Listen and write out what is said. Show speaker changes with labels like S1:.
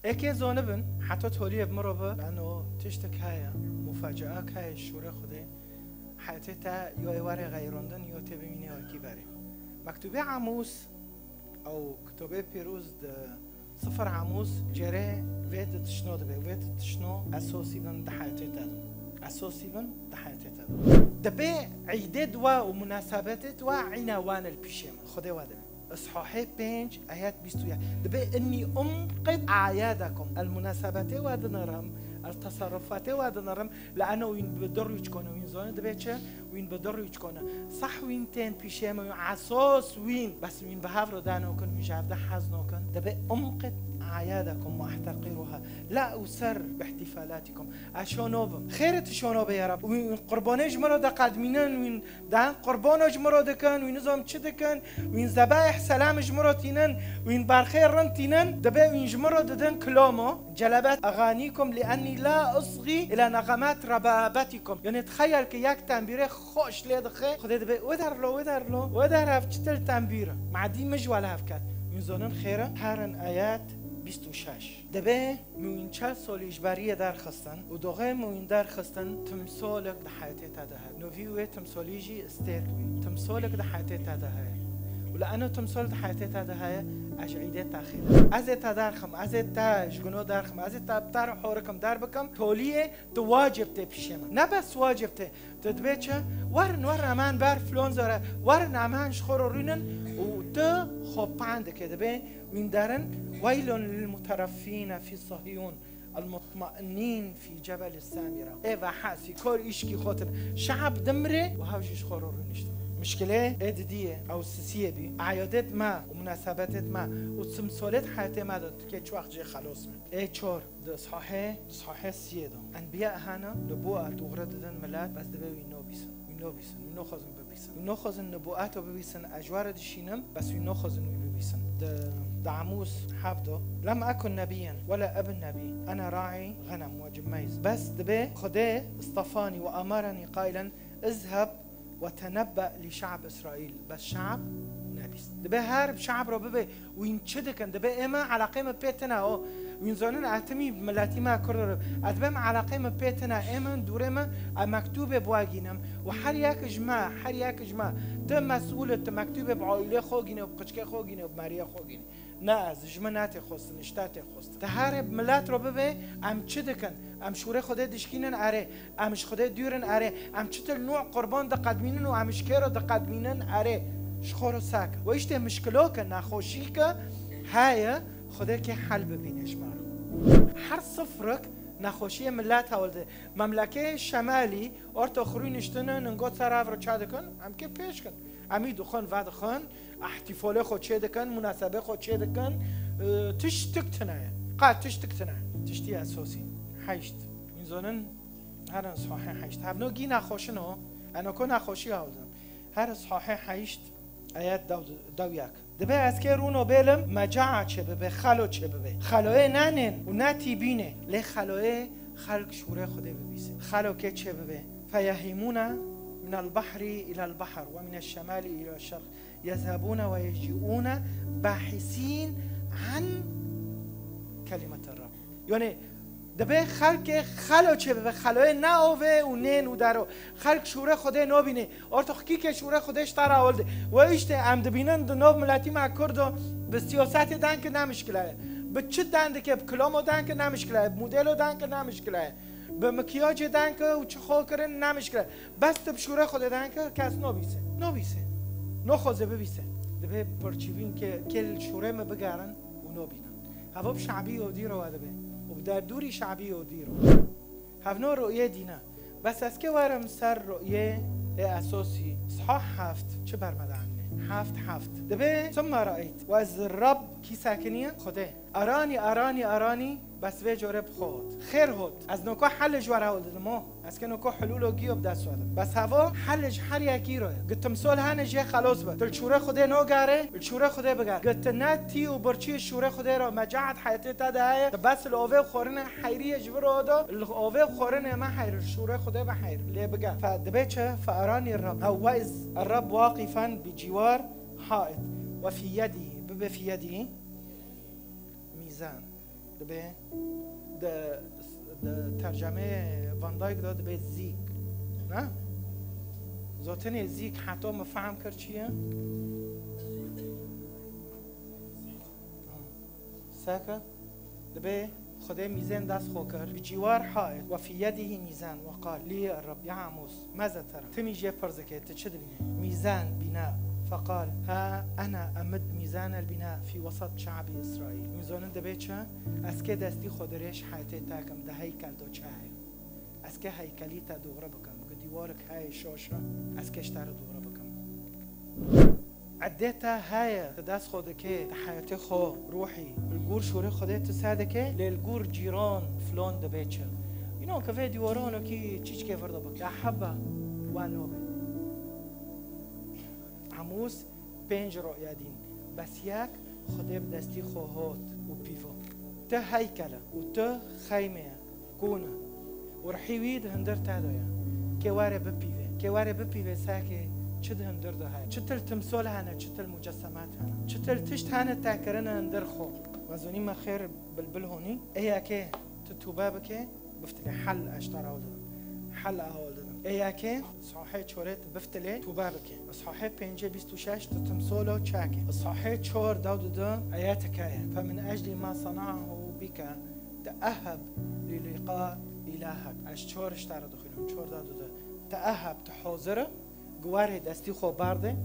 S1: اکی زانبن حتی تولیه بمربه لانه تشتک های مفاجعه های شوره خوده حتی تا یا واره غیراندن یا تبینی آکی بره مکتوبه عموس او کتابه پیروز صفر عموس جره وید تشنو دبه وید تشنو اساسی بن دحیته تد اساسی بن دحیته تد دبه عیدد و مناسبتت و عنوان البيشم خده واده اصحاحي 5 آيات 21 دبه اني انقذ اعيادكم المناسبات واده نرم التصرفات واده نرم لانه وين بدروا يكونوا وين زون دبه چه وين بدروا يكونوا صح وين تين بيشم اساس وين بس وين بهافرو دانو كن مجابده حزنو كن دبه انقذ أعيادكم وأحتقرها لا أسر باحتفالاتكم أشونوب خيرت شونوب يا رب وين قربانج مراد قدمينن وين دان قربانج مراد كان وين نظام چه دكن وين ذبائح سلامج مراتينن وين برخير رنتينن دبا وين جمراد ددن كلامو جلبات أغانيكم لأني لا أصغي إلى نغمات ربابتكم يعني تخيل كي ياك تنبيره خوش ليدخه خد دبا ودر هفتل تنبيره معدي مجوال هفكات وين زونن خيره هرن آيات 26 دبه موین 40 سال اجباری درخواستن و دوغه موین درخواستن تمثالک ده حیاتی تدهه نویوه تمثالیجی استرکوی تمثالک ده حیاتی تدهه ولانه تمثال ده حیاتی تدهه اجعیده تاخیر از تدرخم از تجگنو درخم از تبتر حورکم در بکم تولیه تو واجب ته پیشم نه بس واجب ته تدبه چه ورن امان بر فلان زاره ورن امان شخور رینن و تو خوب پنده که دبه وين دارن ويل للمترفين في صهيون المطمئنين في جبل السامرة ايوه حاسي كور ايشكي خاطر شعب دمره وهاوجيش خورور نشت مشكلة اددية او سسية بي عيادات ما ومناسبات ما وتمثالات حياتي ما داد كي چو وقت جي خلاص من اي چور ده صحاحة سيادة انبياء هانا نبوءة تغرد دن ملات بس دبوي نوبيسن نوخزن ببيسن نوخزن نبوءات وببيسن اجوار دشينم بس نوخزن ببيسن ده عموس حافظه لم أكن نبيا ولا ابن نبي أنا راعي غنم وجميز بس دبي خده اصطفاني وأمرني قائلا اذهب وتنبأ لشعب إسرائيل بس شعب نبيس دبي هارب شعب رو ببي وين شدكن دبي إما على قيمة بيتنا أو وين زونن أتمي ملاتي ما كرر أدبم على قيمة بيتنا إما دورما مكتوب بواجينم وحرياك جماع تم مسؤول مكتوب بعائلة خوجينه وبقشكة خوجينه وبماريا خوجينه ناز جمنات خوست نشتات خوست تهرب ملات رو ببه ام چه دکن ام شوره خوده دشکینن اره امش خوده دیورن اره ام چتل نوع قربان ده قدمینن و امش کیرو ده قدمینن اره شخورو ساک و ایشته مشکلو که نخوشی که های خوده که حل ببینش مارو هر صفرک نخوشی ملت هولده مملکه شمالی ارت اخروی نشتنن انگاه سر رو چه دکن ام که پیش کن امی دخان و دخان احتفال خود چه دکن مناسبه خود چه دکن تشتكتنا قاعد تشتكتنا تشتي اساسي حيشت من زونن هر صحيح حيشت هبنو جي نخوشنو انا كون نخوشي هاوزم هر صحيح حيشت ايات دوياك دبه از که رونو بلم مجاعه چه به خلو چه به خلوه ننن و نتی بینه له خلوه خلق شوره خوده ببیسه خلو که چه به فیهیمون من البحر الى البحر ومن الشمال الى الشرق يذهبون ويجيئون باحثين عن كلمة الرب يعني دبه خلق خلو چه به خلوه ناوه و نین و درو خلق شوره خوده نبینه ارتخ کی که شوره خودش تر آورده و ایشته عمد بینن دو نو ملتی ما کردو به سیاست دن که نمشکله به چه دنده که کلامو دن که نمشکله مدلو دن که نمشکله به مکیاج دن که و چه خو کرن نمشکله بس تب شوره خوده دن که کس نبیسه نخوزه ببیسه دبه پرچیوین که کل شوره ما بگرن و نبینن هوا شعبی و دیرو دبه و در دوری شعبی و دیرو هفنو رؤیه دینه بس از که ورم سر رؤیه اساسی صحاح هفت چه برمده عنه هفت دبه ثم رأيت و از رب کی ساکنیه خوده ارانی بس به جورب خود خیر هود از نوکا حلج وره هود ما از که نوکا حلولو گیوب دست وادم بس هوا حلج هر یکی روه گتم سال هنج خلاص بد تل شوره خوده نو گاره شوره خوده بگار گت نتی و برچی شوره خوده را مجاعت حیاتی تده بس الاوه خورن حیری جبر دا الاوه خورن ما حیر شوره خوده به حیر لی بگار فدبه چه فارانی الرب او از الرب واقفا بجوار حائط وفي يده ببه في يده ميزان دبي د ترجمه فان دایک داد به زیک نه زوتنی زیک حتی مفهم کرد چیه ساكت دبي خدای میزان دست خو کرد به جوار حائط و فی یده میزان و قال لی الرب یا عموس ماذا ترى تمیجه پرزکه تچه بینه میزان بناء فقال ها انا امد میزان البناء في وسط شعب اسرائيل میزان دبي چه اسکه دستی خودریش حیطه تاکم ده هیکل دو چه اسکه هیکلی تا دوغره بکم دیوارک های شاشه اسکش تر دوغره بکم عديتها هاي تداس خودك حياتي خو روحي الجور شوري خدت تساعدك للجور جيران فلان دبيتشا ينو كفي ديوارانو كي تشيش كيف رضبك أحبه وانوبه عموس بينج رؤيا دين بس ياك خدي بدستي خوهات وبيفو ته هيكله وته خيمه كونه ورحيويد هندر تادويا كواري ببيفه ساكي چه هندر ده های چطور تمثال هنه چطور مجسمات هنه چطور تشت هنه تاکرن هندر خو وزونی ما خیر بلبل هونی ایا که تتوبه بکه بفتلی حل اشتر آوردم حل آوردم ایا که صحیح چورت بفتلی توبه بکه صحیح 5:26 تمثالو چاکه صحیح 4 داود ده آیات کایه فمن اجل ما صنعه بك تأهب للقاء إلهك اش 4 اشتر دخلهم 4 داود ده تأهب تحاضره گواره دستی خو برده